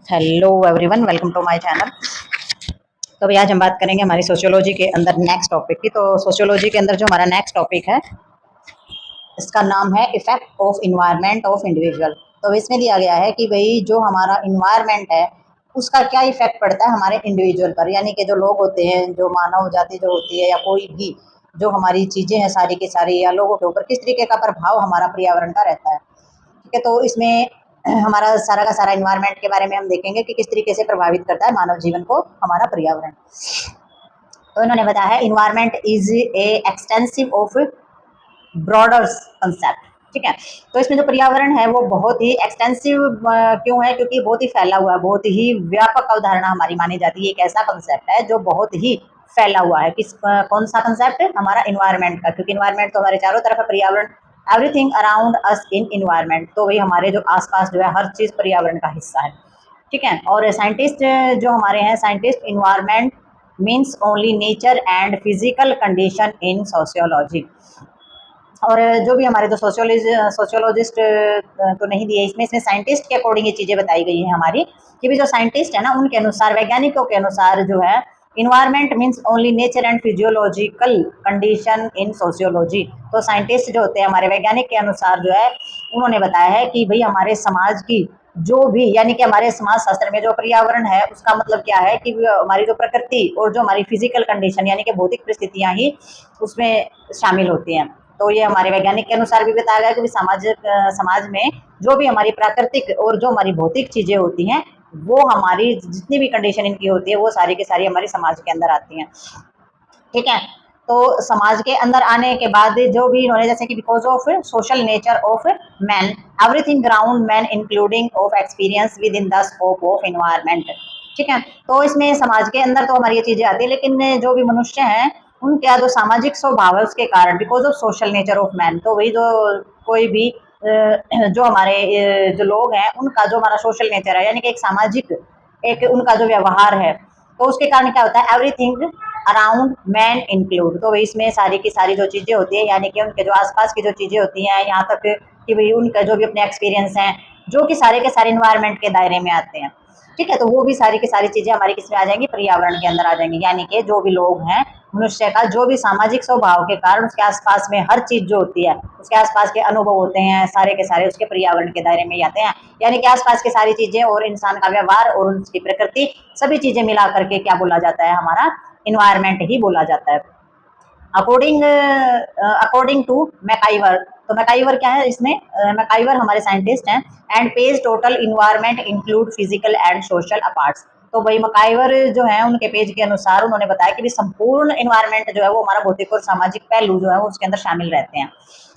Hello everyone, welcome to my channel. तो अभी आज हम बात करेंगे हमारी सोशियोलॉजी के अंदर नेक्स्ट टॉपिक की। तो सोशियोलॉजी के अंदर जो हमारा नेक्स्ट टॉपिक है, इसका नाम है effect of environment of individual. तो इसमें दिया गया है कि भाई जो हमारा इन्वायरमेंट है उसका क्या इफेक्ट पड़ता है हमारे इंडिविजुअल पर, यानी कि जो लोग होते हैं, जो मानव जाति जो होती है या कोई भी जो हमारी चीज़ें हैं सारी की सारी, या लोगों के ऊपर किस तरीके का प्रभाव हमारा पर्यावरण का रहता है। ठीक है, तो इसमें हमारा सारा का सारा इन्वायरमेंट के बारे में हम देखेंगे कि किस तरीके से प्रभावित करता है मानव जीवन को हमारा पर्यावरण। तो इन्होंने बताया है environment is a extensive of broader concept. ठीक है, तो इसमें जो पर्यावरण है वो बहुत ही एक्सटेंसिव क्यों है, क्योंकि बहुत ही फैला हुआ है, बहुत ही व्यापक अवधारणा हमारी मानी जाती है। एक ऐसा कंसेप्ट है जो बहुत ही फैला हुआ है। कौन सा कंसेप्ट है? हमारा इन्वायरमेंट का, क्योंकि इन्वायरमेंट तो हमारे चारों तरफ है, पर्यावरण everything around us in environment. तो वही हमारे जो आसपास जो है हर चीज़ पर्यावरण का हिस्सा है। ठीक है, और साइंटिस्ट जो हमारे हैं, scientist environment means only nature and physical condition in sociology. और जो भी हमारे जो सोशियोलॉजिस्ट तो नहीं दिए इसमें, साइंटिस्ट के अकॉर्डिंग ये चीज़ें बताई गई हैं हमारी, कि भी जो साइंटिस्ट है ना उनके अनुसार, वैज्ञानिकों के अनुसार जो है environment means only nature and physiological condition in sociology. तो साइंटिस्ट जो होते हैं हमारे वैज्ञानिक के अनुसार जो है, उन्होंने बताया है कि भाई हमारे समाज की जो भी, यानी कि हमारे समाज शास्त्र में जो पर्यावरण है उसका मतलब क्या है कि हमारी जो प्रकृति और जो हमारी फिजिकल कंडीशन यानी कि भौतिक परिस्थितियां ही उसमें शामिल होती हैं। तो ये हमारे वैज्ञानिक के अनुसार भी बताया गया कि समाज में जो भी हमारी प्राकृतिक और जो हमारी भौतिक चीजें होती हैं, वो हमारी जितनी भी कंडीशन इनकी होती है वो सारी की सारी हमारी समाज के अंदर आती हैं। ठीक है, तो समाज के अंदर आने के बाद जो भी इन्होंने, जैसे कि because of social nature of man everything around man including of experience with in the scope of environment. ठीक है, तो इसमें समाज के अंदर तो हमारी ये चीजें आती है, लेकिन जो भी मनुष्य हैं उनका जो सामाजिक स्वभाव है उसके कारण, because of social nature of man, तो वही जो कोई भी जो हमारे जो लोग हैं उनका जो हमारा सोशल नेचर है, यानी कि एक सामाजिक एक उनका जो व्यवहार है, तो उसके कारण क्या होता है, एवरीथिंग अराउंड मैन इंक्लूड। तो इसमें सारी की सारी जो चीज़ें होती है, यानी कि उनके जो आसपास की जो चीज़ें होती हैं, यहाँ तक कि भाई उनका जो भी अपने एक्सपीरियंस हैं, जो कि सारे के सारे इन्वायरमेंट के दायरे में आते हैं। ठीक है, तो वो भी सारी की सारी चीज़ें हमारी किसमें आ जाएंगी, पर्यावरण के अंदर आ जाएंगी। यानी कि जो भी लोग हैं, मनुष्य का जो भी सामाजिक स्वभाव के कारण उसके आसपास में हर चीज़ जो होती है, उसके आसपास के अनुभव होते हैं, सारे के सारे उसके पर्यावरण के दायरे में ही आते हैं। यानी कि आसपास की सारी चीज़ें और इंसान का व्यवहार और उसकी प्रकृति, सभी चीज़ें मिला करके क्या बोला जाता है, हमारा इन्वायरमेंट ही बोला जाता है। According to MacIver. तो मैकाइवर क्या है इसमें, मैकाइवर हमारे साइंटिस्ट हैं। And page total environment include physical and social aspects. तो भाई मकाइवर जो है उनके पेज के अनुसार उन्होंने बताया कि संपूर्ण इन्वायरमेंट जो है वो हमारा भौतिक और सामाजिक पहलू जो है वो उसके अंदर शामिल रहते हैं।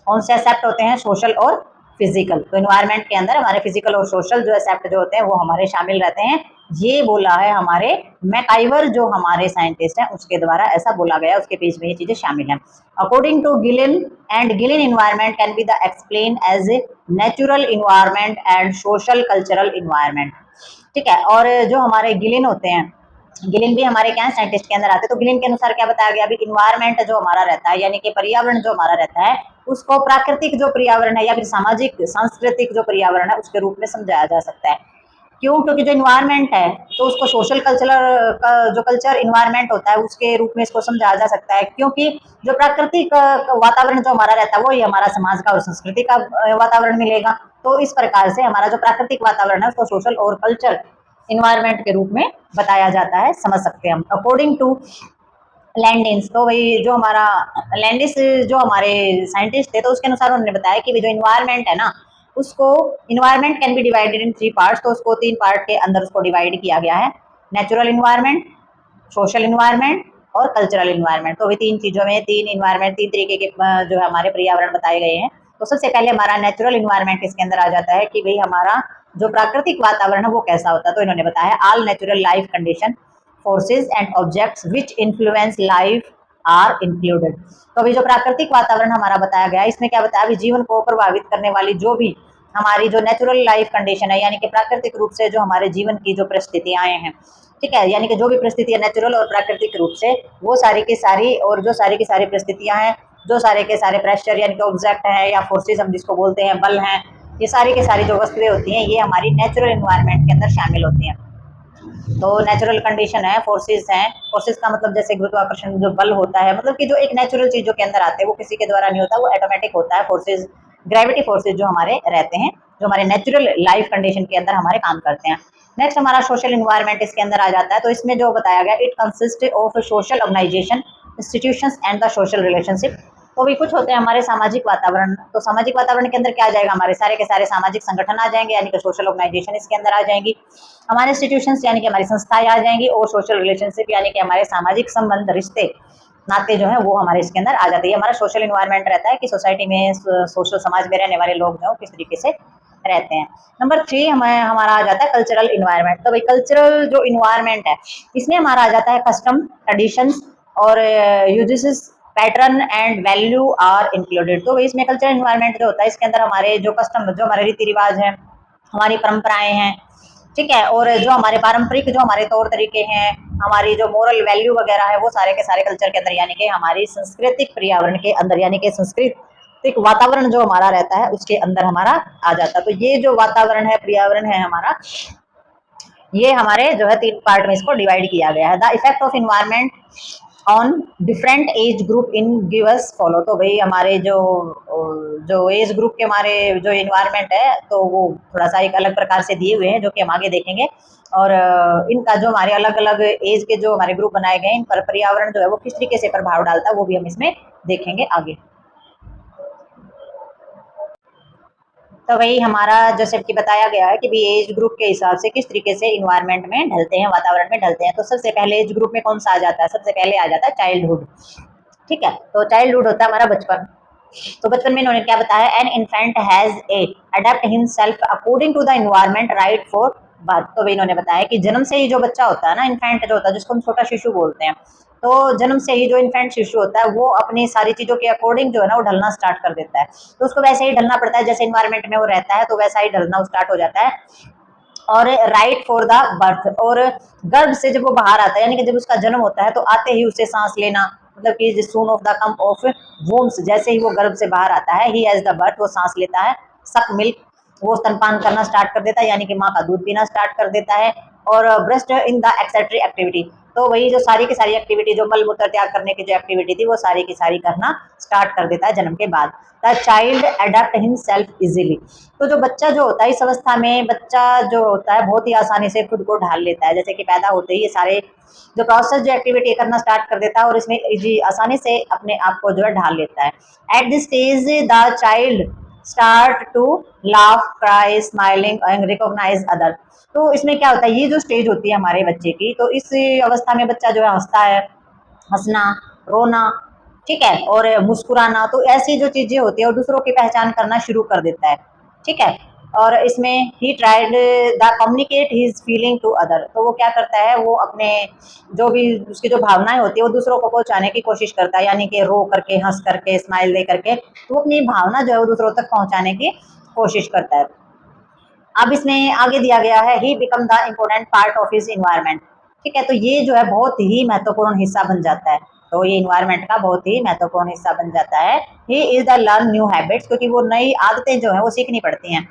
कौन से एक्सेप्ट होते हैं, सोशल और फिजिकल। तो इन्वायरमेंट के अंदर हमारे फिजिकल और सोशल जो एक्सेप्ट जो होते हैं वो हमारे शामिल रहते हैं। ये बोला है हमारे मैकाइवर जो हमारे साइंटिस्ट हैं उसके द्वारा, ऐसा बोला गया, उसके पेज में ये चीजें शामिल हैं। According to Gillin and Gillin environment can be the explain as a natural environment and social cultural environment. ठीक है, और जो हमारे गिलिन होते हैं, गिलिन भी हमारे क्या है, साइंटिस्ट के अंदर आते हैं। तो गिलिन के अनुसार क्या बताया गया, अभी इन्वायरमेंट जो हमारा रहता है, यानी कि पर्यावरण जो हमारा रहता है, उसको प्राकृतिक जो पर्यावरण है या फिर सामाजिक सांस्कृतिक जो पर्यावरण है उसके रूप में समझाया जा सकता है। क्यों? क्योंकि जो इन्वायरमेंट है तो उसको सोशल कल्चरल का जो कल्चर इन्वायरमेंट होता है उसके रूप में इसको समझाया जा सकता है, क्योंकि जो प्राकृतिक वातावरण जो हमारा रहता है वो ही हमारा समाज का और संस्कृति का वातावरण मिलेगा। तो इस प्रकार से हमारा जो प्राकृतिक वातावरण है उसको सोशल और कल्चर इन्वायरमेंट के रूप में बताया जाता है, समझ सकते हैं हम। According to Landis. तो वही जो हमारा लैंडिस जो हमारे साइंटिस्ट थे, तो उसके अनुसार उन्होंने बताया कि जो इन्वायरमेंट है ना, उसको environment can B divided in 3 parts. तो उसको 3 पार्ट के अंदर उसको डिवाइड किया गया है, नेचुरल इन्वायरमेंट, सोशल इन्वायरमेंट और कल्चरल इन्वायरमेंट। तो भी 3 चीज़ों में 3 इन्वायरमेंट 3 तरीके के जो है हमारे पर्यावरण बताए गए हैं। तो सबसे पहले हमारा नेचुरल इन्वायरमेंट इसके अंदर आ जाता है कि भाई हमारा जो प्राकृतिक वातावरण है वो कैसा होता है। तो इन्होंने बताया all natural life condition forces and objects which influence life are included. तो अभी जो प्राकृतिक वातावरण हमारा बताया गया, इसमें क्या बताया, अभी जीवन को प्रभावित करने वाली जो भी हमारी जो नेचुरल लाइफ कंडीशन है, यानी कि प्राकृतिक रूप से जो हमारे जीवन की जो परिस्थितियां हैं, ठीक है, यानी कि जो भी परिस्थितियां नेचुरल और प्राकृतिक रूप से, वो सारी की सारी, और जो सारी की सारी परिस्थितियां हैं, जो सारे के सारे प्रेशर यानी कि ऑब्जेक्ट है या फोर्सेज हम जिसको बोलते हैं, बल हैं, ये सारी की सारी जो वस्तुएं होती हैं ये हमारी नेचुरल इन्वायरमेंट के अंदर शामिल होती हैं। तो नेचुरल कंडीशन है, फोर्सेस हैं। फोर्सेस का मतलब जैसे गुरुत्वाकर्षण जो बल होता है, मतलब कि जो एक नेचुरल चीजों के अंदर आते हैं वो किसी के द्वारा नहीं होता, वो ऑटोमेटिक होता है। फोर्सेस, ग्रेविटी फोर्सेस जो हमारे रहते हैं, जो हमारे नेचुरल लाइफ कंडीशन के अंदर हमारे काम करते हैं। नेक्स्ट हमारा सोशल इन्वायरमेंट इसके अंदर आ जाता है। तो इसमें जो बताया गया, it consist of social organisation, institutions and the social relationship. तो भी कुछ होते हैं हमारे सामाजिक वातावरण। तो सामाजिक वातावरण के अंदर क्या आ जाएगा, हमारे सारे के सारे सामाजिक संगठन आ जाएंगे, यानी कि सोशल ऑर्गेनाइजेशन इसके अंदर आ जाएंगी। हमारे इंस्टीट्यूशंस यानी कि हमारी संस्थाएं आ जाएंगी, और सोशल रिलेशनशिप यानी कि हमारे सामाजिक संबंध, रिश्ते नाते जो है वो हमारे इसके अंदर आ जाते हैं। हमारा सोशल इन्वायरमेंट रहता है कि सोसाइटी में, सोशल समाज में रहने वाले लोग जो किस तरीके से रहते हैं। नंबर 3 हमें हमारा आ जाता है कल्चरल इन्वायरमेंट। तो भाई कल्चरल जो इन्वायरमेंट है इसमें हमारा आ जाता है कस्टम, ट्रेडिशंस और uses, pattern and value are included. तो इसमें कल्चरल इन्वायरमेंट जो होता है इसके अंदर हमारे जो कस्टम, जो हमारे रीति रिवाज हैं, हमारी परंपराएं हैं, ठीक है, और जो हमारे पारंपरिक जो हमारे तौर तरीके हैं, हमारी जो मोरल वैल्यू वगैरह है, वो सारे के सारे कल्चर के अंदर, यानी कि हमारी सांस्कृतिक पर्यावरण के अंदर, यानी कि सांस्कृतिक वातावरण जो हमारा रहता है उसके अंदर हमारा आ जाता है। तो ये जो वातावरण है, पर्यावरण है हमारा, ये हमारे जो है 3 पार्ट में इसको डिवाइड किया गया है। The effect of environment on different age group in gives follow. तो भाई हमारे जो जो एज ग्रुप के हमारे जो इन्वायरमेंट है तो वो थोड़ा सा एक अलग प्रकार से दिए हुए हैं, जो कि हम आगे देखेंगे। और इनका जो हमारे अलग अलग एज के जो हमारे ग्रुप बनाए गए हैं, इन पर पर्यावरण जो है वो किस तरीके से प्रभाव डालता है वो भी हम इसमें देखेंगे आगे। तो वही हमारा जैसे कि बताया गया है कि भी एज ग्रुप के हिसाब से किस तरीके से इन्वायरमेंट में ढलते हैं, वातावरण में ढलते हैं। तो सबसे पहले एज ग्रुप में कौन सा आ जाता है, सबसे पहले आ जाता है चाइल्डहुड। ठीक है, तो चाइल्डहुड होता है हमारा बचपन। तो बचपन में इन्होंने क्या बताया, an infant has a adapt himself according to the environment right for birth. तो भी इन्होंने बताया कि जन्म से ही जो बच्चा होता है ना, इन्फेंट जो होता है जिसको हम छोटा शिशु बोलते हैं, तो जन्म से ही जो इन्फेंट शिशु होता है वो अपनी सारी चीजों के अकॉर्डिंग जो है ना वो ढलना स्टार्ट कर देता है। तो उसको वैसे ही ढलना पड़ता है, जैसे इन्वायरमेंट में वो रहता है तो वैसा ही ढलना स्टार्ट हो जाता है। और राइट फॉर द बर्थ, और गर्भ से जब वो बाहर आता है, यानी कि जब उसका जन्म होता है तो आते ही उसे सांस लेना, मतलब कि soon of the come of wombs, जैसे ही वो गर्भ से बाहर आता है, ही एज द बर्थ, वो सांस लेता है। सक मिल्क, वो स्तनपान करना स्टार्ट कर देता है, यानी कि माँ का दूध पीना स्टार्ट कर देता है। और ब्रेस्ट इन द एक्सेटरी एक्टिविटी, तो वही जो सारी की सारी एक्टिविटी, जो मल मूत्र त्याग करने की जो एक्टिविटी थी वो सारी की सारी करना स्टार्ट कर देता है जन्म के बाद। The child adapt himself easily. तो जो बच्चा जो होता है इस अवस्था में, बच्चा जो होता है बहुत ही आसानी से खुद को ढाल लेता है, जैसे कि पैदा होते ही ये सारे जो प्रोसेस जो एक्टिविटी करना स्टार्ट कर देता है और इसमें इजी आसानी से अपने आप को जो है ढाल लेता है। At this stage the child start to laugh, cry, smiling and recognise other. तो इसमें क्या होता है, ये जो स्टेज होती है हमारे बच्चे की, तो इस अवस्था में बच्चा जो है हंसता है, हंसना, रोना, ठीक है, और मुस्कुराना, तो ऐसी जो चीजें होती है और दूसरों की पहचान करना शुरू कर देता है। ठीक है, और इसमें he tried the communicate his feeling to other. तो वो क्या करता है, वो अपने जो भी उसकी जो भावनाएं होती है वो दूसरों को पहुंचाने की कोशिश करता है, यानी कि रो करके, हंस करके, स्माइल दे करके, तो अपनी भावना जो है वो दूसरों तक पहुंचाने की कोशिश करता है। अब इसमें आगे दिया गया है, he become the important part of his environment. ठीक है, तो ये जो है बहुत ही महत्वपूर्ण हिस्सा बन जाता है, तो ये इन्वायरमेंट का बहुत ही महत्वपूर्ण हिस्सा बन जाता है। He is the learn new habits, क्योंकि वो नई आदतें जो है वो सीखनी पड़ती हैं।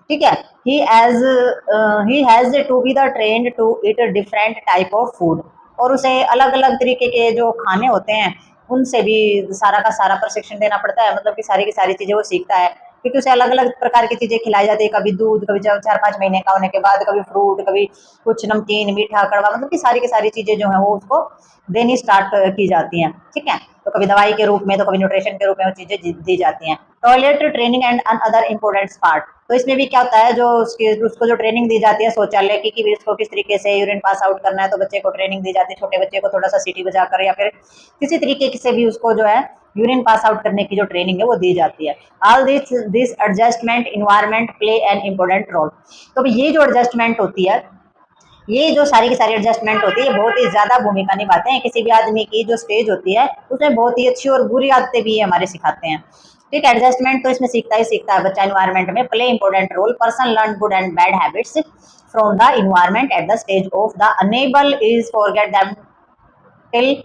ठीक है, he has to be the trained to eat different type of food, और उसे अलग अलग तरीके के जो खाने होते हैं उनसे भी सारा का सारा प्रशिक्षण देना पड़ता है, मतलब कि सारी की सारी चीजें वो सीखता है, क्योंकि उसे अलग अलग प्रकार की चीजें खिलाई जाती है, कभी दूध, कभी 4-5 महीने का होने के बाद, कभी फ्रूट, कभी कुछ नमकीन, मीठा, कड़वा, मतलब कि सारी की सारी चीजें जो है वो उसको देनी स्टार्ट की जाती हैं। ठीक है, तो कभी दवाई के रूप में, तो कभी न्यूट्रिशन के रूप में वो चीजें दी जाती हैं। Toilet training and other important part, तो इसमें भी क्या होता है, जो उसको जो ट्रेनिंग दी जाती है शौचालय की, कि उसको किस तरीके से यूरिन पास आउट करना है, तो बच्चे को ट्रेनिंग दी जाती है, छोटे बच्चे को थोड़ा सा सीटी बजाकर या फिर किसी तरीके से भी उसको जो है यूरिन पास आउट करने की जो ट्रेनिंग है वो दी जाती है। All this adjustment environment play an important role. तो ये जो एडजस्टमेंट होती है, ये जो सारी की सारी एडजस्टमेंट होती है, बहुत ही ज्यादा भूमिका निभाते हैं। किसी भी आदमी की जो स्टेज होती है उसमें बहुत ही अच्छी और बुरी आदतें भी हमारे सिखाते हैं। ठीक है, एडजस्टमेंट तो इसमें सीखता ही सीखता है बच्चा इन्वायरमेंट में। Play important role, person learn good and bad habits from the environment at the stage of the unable is forget them till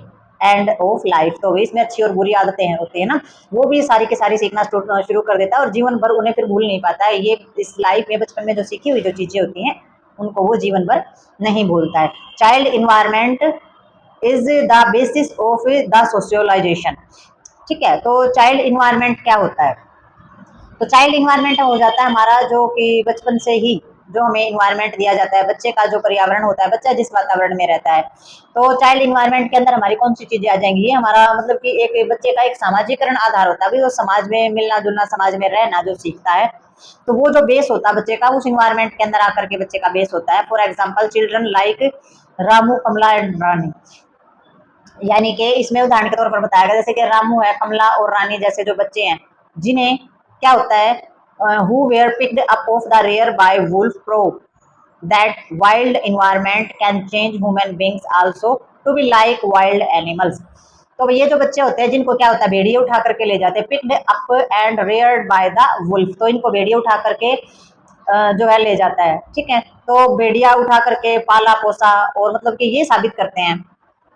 end of life. तो इसमें अच्छी और बुरी आदतें हैं होती है ना, वो भी सारी की सारी सीखना शुरू कर देता है और जीवन भर उन्हें फिर भूल नहीं पाता है। ये इस लाइफ में बचपन में जो सीखी हुई जो चीजें होती हैं उनको वो जीवन भर नहीं भूलता है। Child environment is the basis of the socialisation. ठीक है, तो चाइल्ड इन्वायरमेंट क्या होता है? तो चाइल्ड इन्वायरमेंट हो जाता है हमारा जो कि बचपन से ही जो हमें इन्वायरमेंट दिया जाता है, बच्चे का जो पर्यावरण होता है, बच्चा जिस वातावरण में रहता है। तो चाइल्ड इन्वायरमेंट के अंदर हमारी कौन सी चीजें आ जाएंगी? ये हमारा मतलब कि एक बच्चे का एक सामाजिकरण आधार होता है, वो समाज में मिलना जुलना, समाज में रहना जो सीखता है, तो वो जो बेस होता है बच्चे का उस इन्वायरमेंट के अंदर आकर के बच्चे का बेस होता है। For example children like Ramu, Kamala and Rani. यानी कि इसमें उदाहरण के तौर पर बताया गया जैसे कि रामू है, कमला और रानी जैसे जो बच्चे हैं जिन्हें क्या होता है, who were picked up of the rear by wolf pro that wild environment can change human beings also to be like wild animals. तो ये जो बच्चे होते हैं जिनको क्या होता है, भेड़िए उठा करके ले जाते हैं, picked up and reared by the wolf, तो इनको भेड़िए उठा करके जो है ले जाता है। ठीक है, तो भेड़िया उठा करके पाला पोसा और मतलब कि ये साबित करते हैं।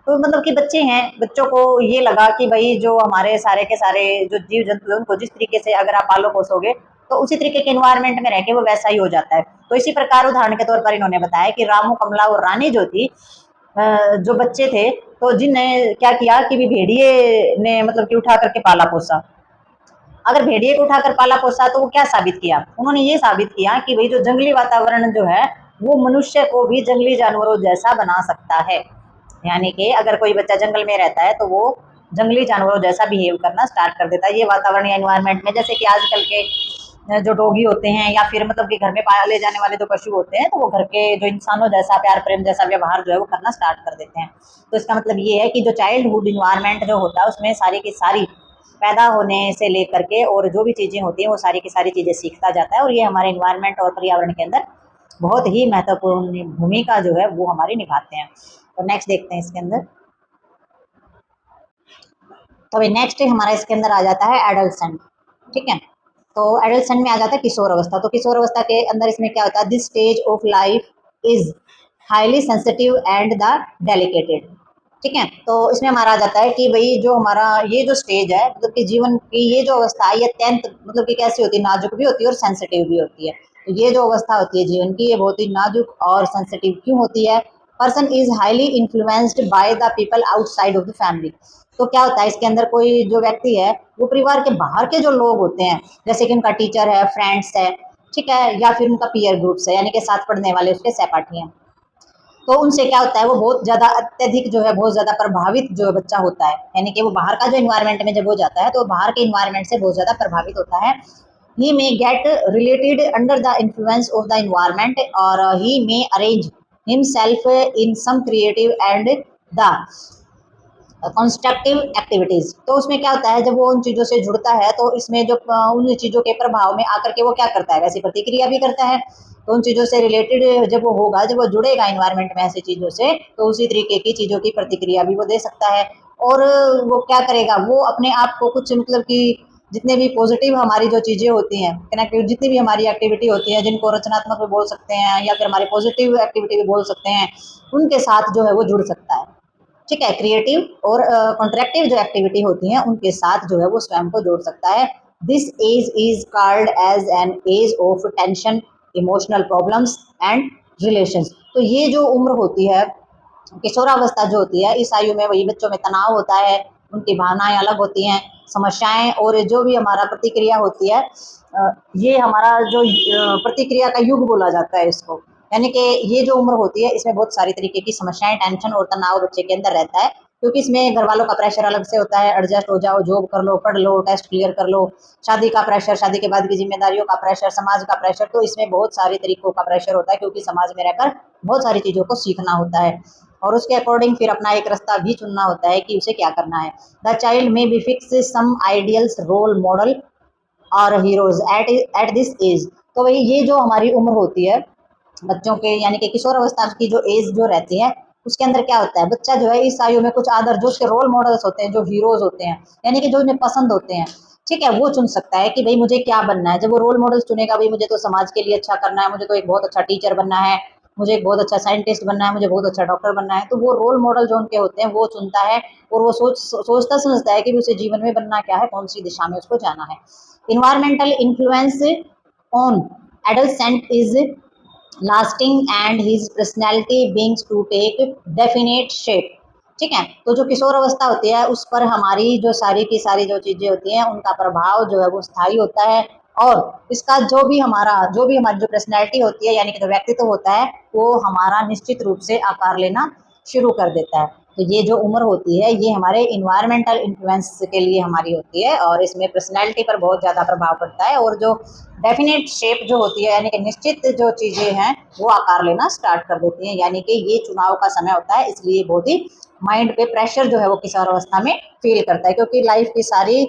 तो मतलब कि बच्चे हैं, बच्चों को ये लगा कि भाई जो हमारे सारे के सारे जो जीव जंतु हैं उनको जिस तरीके से अगर आप पालो पोसोगे तो उसी तरीके के एनवायरनमेंट में रह के वो वैसा ही हो जाता है। तो इसी प्रकार उदाहरण के तौर पर इन्होंने बताया कि रामू, कमला और रानी जो थी, जो बच्चे थे, तो जिनने क्या किया कि भी भेड़िए ने मतलब कि उठा करके पाला पोसा। अगर भेड़िए को उठाकर पाला पोसा तो वो क्या साबित किया? उन्होंने ये साबित किया कि भाई जो जंगली वातावरण जो है वो मनुष्य को भी जंगली जानवरों जैसा बना सकता है। यानी कि अगर कोई बच्चा जंगल में रहता है तो वो जंगली जानवरों जैसा बिहेव करना स्टार्ट कर देता है। ये वातावरण या एनवायरनमेंट में जैसे कि आजकल के जो डॉगी होते हैं या फिर मतलब कि घर में पाले जाने वाले जो पशु होते हैं तो वो घर के जो इंसानों जैसा प्यार प्रेम जैसा व्यवहार जो है वो करना स्टार्ट कर देते हैं। तो इसका मतलब ये है कि जो चाइल्डहुड इन्वायरमेंट जो होता है उसमें सारी की सारी पैदा होने से लेकर के और जो भी चीज़ें होती हैं वो सारी की सारी चीज़ें सीखता जाता है और ये हमारे इन्वायरमेंट और पर्यावरण के अंदर बहुत ही महत्वपूर्ण भूमिका जो है वो हमारी निभाते हैं। तो नेक्स्ट देखते हैं इसके अंदर। तो अभी नेक्स्ट हमारा इसके अंदर आ जाता है एडल्सन। ठीक है, तो एडल्सन में आ जाता है किशोर अवस्था। तो किशोर अवस्था के अंदर इसमें क्या होता है, this stage of life is highly sensitive and the delicated. ठीक है, तो इसमें हमारा आ जाता है कि भाई जो हमारा ये जो स्टेज है मतलब कि जीवन की ये जो अवस्था है ये अत्यंत मतलब कि कैसी होती है, नाजुक भी होती है और सेंसिटिव भी होती है। तो ये जो अवस्था होती है जीवन की ये बहुत ही नाजुक और सेंसिटिव क्यों होती है? Person is highly influenced by the people outside of the family. तो क्या होता है इसके अंदर, कोई जो व्यक्ति है वो परिवार के बाहर के जो लोग होते हैं जैसे कि उनका टीचर है, फ्रेंड्स है, ठीक है, या फिर उनका पीयर ग्रुप्स है यानी कि साथ पढ़ने वाले उसके सहपाठी हैं, तो उनसे क्या होता है वो बहुत ज्यादा अत्यधिक जो है बहुत ज्यादा प्रभावित जो बच्चा होता है। यानी कि वो बाहर का जो इन्वायरमेंट में जब हो जाता है तो बाहर के इन्वायरमेंट से बहुत ज्यादा प्रभावित होता है। He may get related under the influence of the environment और he may arrange himself in some creative and the constructive activities. तो उसमें क्या होता है जब वो उन चीजों से जुड़ता है तो इसमें जो उन चीजों के प्रभाव में आकर के वो क्या करता है वैसी प्रतिक्रिया भी करता है। तो उन चीजों से रिलेटेड जब वो होगा, जब वो जुड़ेगा इन्वायरमेंट में ऐसी चीजों से, तो उसी तरीके की चीजों की प्रतिक्रिया भी वो दे सकता है। और वो क्या करेगा, वो अपने आप को कुछ मतलब कि जितने भी पॉजिटिव हमारी जो चीजें होती हैं कनेक्टिव, जितनी भी हमारी एक्टिविटी होती है जिनको रचनात्मक भी बोल सकते हैं या फिर हमारी पॉजिटिव एक्टिविटी भी बोल सकते हैं, उनके साथ जो है वो जुड़ सकता है। ठीक है, क्रिएटिव और कॉन्ट्रैक्टिव जो एक्टिविटी होती हैं उनके साथ जो है वो स्वयं को जोड़ सकता है। This age is called as an age of tension, emotional problems and relations. तो ये जो उम्र होती है किशोरावस्था जो होती है इस आयु में वही बच्चों में तनाव होता है, उनकी भावनाएं अलग होती हैं, समस्याएं और जो भी हमारा प्रतिक्रिया होती है, ये हमारा जो प्रतिक्रिया का युग बोला जाता है इसको। यानी कि ये जो उम्र होती है इसमें बहुत सारी तरीके की समस्याएं, टेंशन और तनाव बच्चे के अंदर रहता है, क्योंकि इसमें घर वालों का प्रेशर अलग से होता है, एडजस्ट हो जाओ, जॉब कर लो, पढ़ लो, टेस्ट क्लियर कर लो, शादी का प्रेशर, शादी के बाद की जिम्मेदारियों का प्रेशर, समाज का प्रेशर। तो इसमें बहुत सारे तरीकों का प्रेशर होता है क्योंकि समाज में रहकर बहुत सारी चीज़ों को सीखना होता है और उसके अकॉर्डिंग फिर अपना एक रास्ता भी चुनना होता है कि उसे क्या करना है। The child may be fix some ideals, role model और हीरोज एट दिस एज। तो भाई ये जो हमारी उम्र होती है बच्चों के यानी कि किशोर अवस्था की जो एज जो रहती है उसके अंदर क्या होता है, बच्चा जो है इस आयु में कुछ आदर जो उसके रोल मॉडल्स होते हैं, जो हीरोज होते हैं यानी कि जो उन्हें पसंद होते हैं, ठीक है, वो चुन सकता है कि भाई मुझे क्या बनना है। जब वो रोल मॉडल्स चुनेगा, भाई मुझे तो समाज के लिए अच्छा करना है, मुझे तो एक बहुत अच्छा टीचर बनना है, मुझे एक बहुत अच्छा साइंटिस्ट बनना है, मुझे बहुत अच्छा डॉक्टर बनना है, तो वो रोल मॉडल जो उनके होते हैं वो चुनता है और वो सोचता समझता है कि उसे जीवन में बनना क्या है, कौन सी दिशा में उसको जाना है। Environmental influence on adolescent is lasting and his personality brings to take definite shape. ठीक है, तो जो किशोर अवस्था होती है उस पर हमारी जो सारी की सारी जो चीजें होती हैं उनका प्रभाव जो है वो स्थायी होता है, और इसका जो भी हमारी जो पर्सनैलिटी होती है यानी कि जो व्यक्तित्व होता है वो हमारा निश्चित रूप से आकार लेना शुरू कर देता है। तो ये जो उम्र होती है ये हमारे इन्वायरमेंटल इन्फ्लुएंस के लिए हमारी होती है और इसमें पर्सनैलिटी पर बहुत ज़्यादा प्रभाव पड़ता है, और जो डेफिनेट शेप जो होती है यानी कि निश्चित जो चीज़ें हैं वो आकार लेना स्टार्ट कर देती हैं, यानी कि ये चुनाव का समय होता है, इसलिए बहुत ही माइंड पे प्रेशर जो है वो किशोर अवस्था में फील करता है, क्योंकि लाइफ की सारी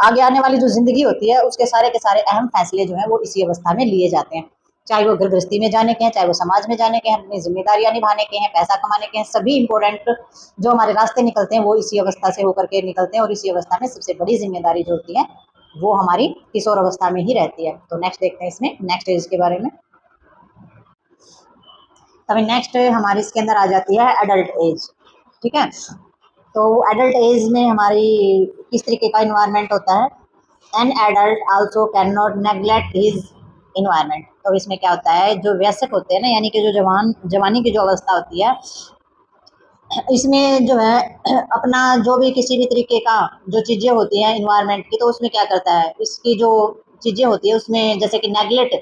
आगे आने वाली जो जिंदगी होती है उसके सारे के सारे अहम फैसले जो है वो इसी अवस्था में लिए जाते हैं, चाहे वो घर गृहस्थी में जाने के हैं, चाहे वो समाज में जाने के हैं, अपनी जिम्मेदारियां निभाने के हैं, पैसा कमाने के हैं, सभी इंपॉर्टेंट जो हमारे रास्ते निकलते हैं वो इसी अवस्था से होकर के निकलते हैं, और इसी अवस्था में सबसे बड़ी जिम्मेदारी जो होती है वो हमारी किशोर अवस्था में ही रहती है। तो नेक्स्ट देखते हैं इसमें नेक्स्ट एज के बारे में। तभी नेक्स्ट हमारी इसके अंदर आ जाती है एडल्ट एज। ठीक है, तो एडल्ट एज में हमारी किस तरीके का इन्वायरमेंट होता है। An adult also can not neglect his environment. तो इसमें क्या होता है, जो वयस्क होते हैं ना यानी कि जो जवानी की जो अवस्था होती है इसमें जो है अपना जो भी किसी भी तरीके का जो चीज़ें होती हैं इन्वायरमेंट की, तो उसमें क्या करता है, इसकी जो चीज़ें होती है उसमें जैसे कि नेग्लेक्ट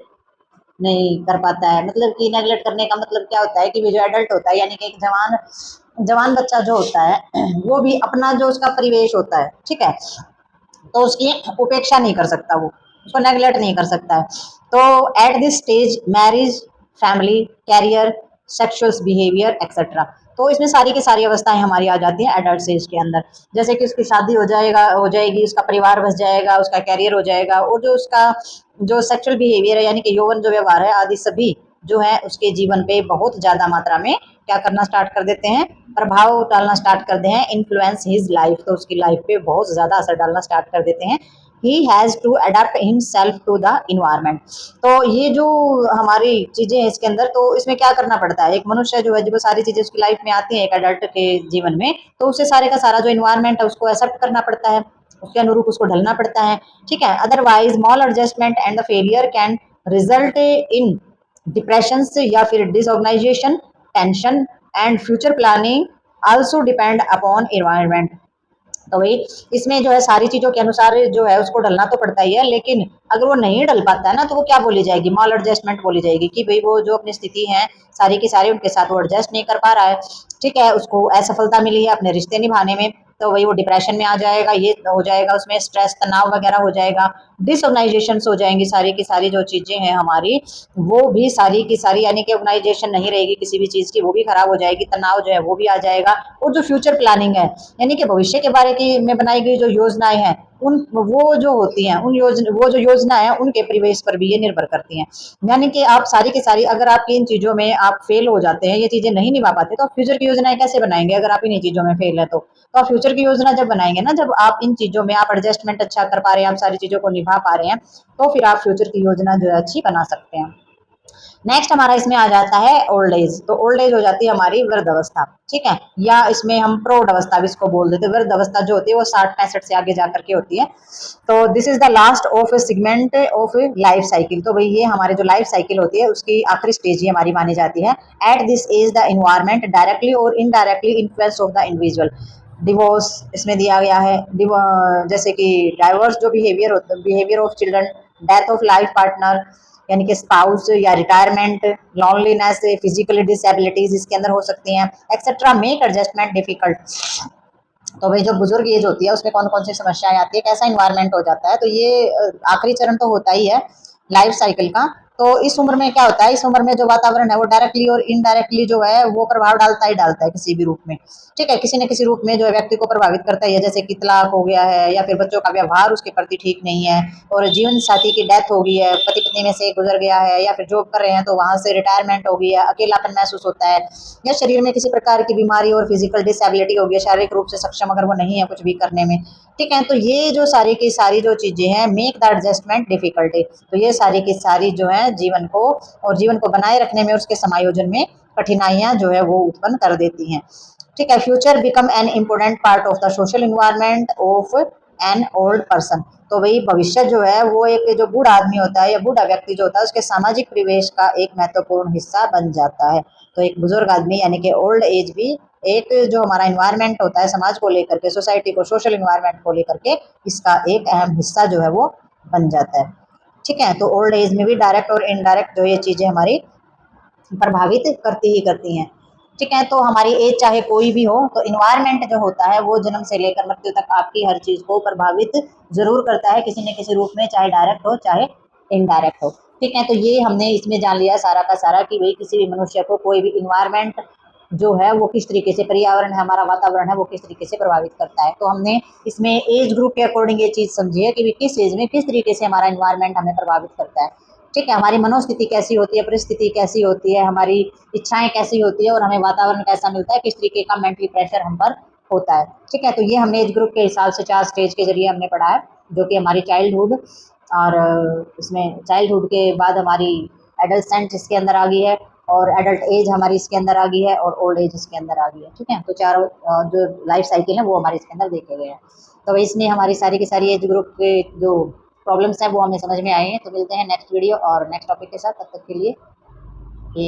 नहीं कर पाता है। मतलब कि नेग्लेक्ट करने का मतलब क्या होता है कि जो एडल्ट होता है यानी कि एक जवान जवान बच्चा जो होता है वो भी अपना जो उसका परिवेश होता है, ठीक है, तो उसकी उपेक्षा नहीं कर सकता, वो उसको नेग्लेक्ट नहीं कर सकता है। तो at this stage marriage, family, career, sexual behaviour etcetera, तो इसमें सारी की सारी अवस्थाएं हमारी आ जाती हैं एडल्ट स्टेज के अंदर। जैसे कि उसकी शादी हो जाएगी, उसका परिवार बस जाएगा, उसका कैरियर हो जाएगा, और जो उसका जो सेक्सुअल बिहेवियर है यानी कि यौवन जो व्यवहार है आदि सभी जो है उसके जीवन पे बहुत ज़्यादा मात्रा में क्या करना स्टार्ट कर देते हैं, प्रभाव डालना स्टार्ट करते हैं, इन्फ्लुएंस हिज लाइफ, तो उसकी लाइफ पे बहुत ज़्यादा असर डालना स्टार्ट कर देते हैं। He has to adapt himself to the environment. तो ये जो हमारी चीज़ें हैं इसके अंदर, तो इसमें क्या करना पड़ता है, एक मनुष्य जो है जब सारी चीज़ें उसकी लाइफ में आती हैं एक अडल्ट के जीवन में, तो उसे सारे का सारा जो इन्वायरमेंट है उसको एक्सेप्ट करना पड़ता है, उसके अनुरूप उसको ढलना पड़ता है। ठीक है, otherwise small adjustment and the failure can result in depression या फिर disorganisation, tension and future planning also depend upon environment. तो भाई इसमें जो है सारी चीजों के अनुसार जो है उसको ढलना तो पड़ता ही है, लेकिन अगर वो नहीं ढल पाता है ना तो वो क्या बोली जाएगी, मॉल एडजस्टमेंट बोली जाएगी, कि भाई वो जो अपनी स्थिति है सारी की सारी उनके साथ वो एडजस्ट नहीं कर पा रहा है। ठीक है, उसको असफलता मिली है अपने रिश्ते निभाने में, तो वही वो डिप्रेशन में आ जाएगा, ये हो जाएगा, उसमें स्ट्रेस तनाव वगैरह हो जाएगा, डिसऑर्गेनाइजेशन हो जाएंगी, सारी की सारी जो चीजें हैं हमारी वो भी सारी की सारी यानी कि ऑर्गेनाइजेशन नहीं रहेगी किसी भी चीज की, वो भी खराब हो जाएगी, तनाव जो है वो भी आ जाएगा। और जो फ्यूचर प्लानिंग है यानी कि भविष्य के बारे की में बनाई गई जो योजनाएं हैं उन वो जो होती हैं वो जो योजना है उनके परिवेश पर भी ये निर्भर करती हैं। यानी कि आप सारी की सारी अगर आपकी इन चीजों में आप फेल हो जाते हैं, ये चीजें नहीं निभा पाते, तो आप फ्यूचर की योजनाएं कैसे बनाएंगे अगर आप इन चीजों में फेल है तो आप फ्यूचर की योजना जब बनाएंगे ना, जब आप इन चीजों में आप एडजस्टमेंट अच्छा कर पा रहे हैं, आप सारी चीजों को निभा पा रहे हैं, तो फिर आप फ्यूचर की योजना जो है अच्छी बना सकते हैं। नेक्स्ट हमारा इसमें आ जाता है ओल्ड एज। तो ओल्ड एज हो जाती है हमारी वृद्ध अवस्था, ठीक है, या इसमें हम प्रौढ़ अवस्था भी इसको बोल देते हैं। वृद्ध अवस्था जो होती है वो 60-65 से आगे जाकर के होती है। तो this is the last of segment of life cycle. तो भाई ये हमारे जो लाइफ साइकिल होती है उसकी आखिरी स्टेज ही हमारी मानी जाती है। At this age the environment directly और indirectly influence of the individual. Divorce इसमें दिया गया है, जैसे कि डाइवर्स जो behaviour of children, death of life partner यानी कि स्पाउस या रिटायरमेंट, लॉनलीनेस, फिजिकल डिसेबिलिटीज इसके अंदर हो सकती हैं एक्सेट्रा, मेक एडजस्टमेंट डिफिकल्ट। तो भाई जो बुजुर्ग एज होती है उसमें कौन कौन सी समस्याएं आती है, कैसा इन्वायरमेंट हो जाता है, तो ये आखिरी चरण तो होता ही है लाइफ साइकिल का। तो इस उम्र में क्या होता है, इस उम्र में जो वातावरण है वो डायरेक्टली और इनडायरेक्टली जो है वो प्रभाव डालता ही डालता है किसी भी रूप में। ठीक है, किसी न किसी रूप में जो है व्यक्ति को प्रभावित करता है, जैसे कि तलाक हो गया है या फिर बच्चों का व्यवहार उसके प्रति ठीक नहीं है, और जीवन साथी की डेथ हो गई है, पति पत्नी में से गुजर गया है, या फिर जॉब कर रहे हैं तो वहां से रिटायरमेंट हो गई है, अकेलापन महसूस होता है, या शरीर में किसी प्रकार की बीमारी और फिजिकल डिसेबिलिटी हो गई है, शारीरिक रूप से सक्षम अगर वो नहीं है कुछ भी करने में। ठीक है, तो ये जो सारी की सारी जो चीजें हैं मेक द एडजस्टमेंट डिफिकल्टी, तो ये सारी की सारी जो है है जीवन को, और जीवन को बनाए रखने में, उसके समायोजन में कठिनाइयां जो है वो उत्पन्न कर देती हैं। ठीक है, future become an important part of the social environment of an old person. तो वही भविष्य जो है वो एक जो बूढ़ा आदमी होता है या बूढ़ा व्यक्ति जो होता है उसके सामाजिक परिवेश का एक महत्वपूर्ण हिस्सा बन जाता है। तो एक बुजुर्ग आदमी यानी कि ओल्ड एज भी एक जो हमारा इन्वायरमेंट होता है समाज को लेकर के, सोसाइटी को, सोशल इन्वायरमेंट को लेकर के, इसका एक अहम हिस्सा जो है वो बन जाता है। ठीक है, तो ओल्ड एज में भी डायरेक्ट और इनडायरेक्ट जो ये चीज़ें हमारी प्रभावित करती ही करती हैं। ठीक है, तो हमारी एज चाहे कोई भी हो, तो इन्वायरमेंट जो होता है वो जन्म से लेकर मृत्यु तक आपकी हर चीज़ को प्रभावित जरूर करता है किसी न किसी रूप में, चाहे डायरेक्ट हो चाहे इनडायरेक्ट हो। ठीक है, तो ये हमने इसमें जान लिया सारा का सारा कि भाई किसी भी मनुष्य को कोई भी इन्वायरमेंट जो है वो किस तरीके से, पर्यावरण है हमारा, वातावरण है, वो किस तरीके से प्रभावित करता है। तो हमने इसमें एज ग्रुप के अकॉर्डिंग ये चीज़ समझी है कि किस एज में किस तरीके से हमारा इन्वायरमेंट हमें प्रभावित करता है। ठीक है, हमारी मनोस्थिति कैसी होती है, परिस्थिति कैसी होती है, हमारी इच्छाएं कैसी होती है, और हमें वातावरण कैसा मिलता है, किस तरीके का मेंटली प्रेशर हम पर होता है। ठीक है, तो ये हमने एज ग्रुप के हिसाब से 4 स्टेज के जरिए हमने पढ़ा है, जो कि हमारी चाइल्डहुड, और इसमें चाइल्डहुड के बाद हमारी एडल्सेंट इसके अंदर आ गई है, और एडल्ट एज हमारी इसके अंदर आ गई है, और ओल्ड एज इसके अंदर आ गई है। ठीक है, तो चारों जो लाइफ साइकिल है वो हमारे इसके अंदर देखे गए हैं। तो इसमें हमारी सारी की सारी एज ग्रुप के जो प्रॉब्लम्स है वो हमें समझ में आए हैं। तो मिलते हैं नेक्स्ट वीडियो और नेक्स्ट टॉपिक के साथ, तब तक के लिए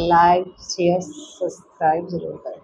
लाइक शेयर सब्सक्राइब जरूर करें।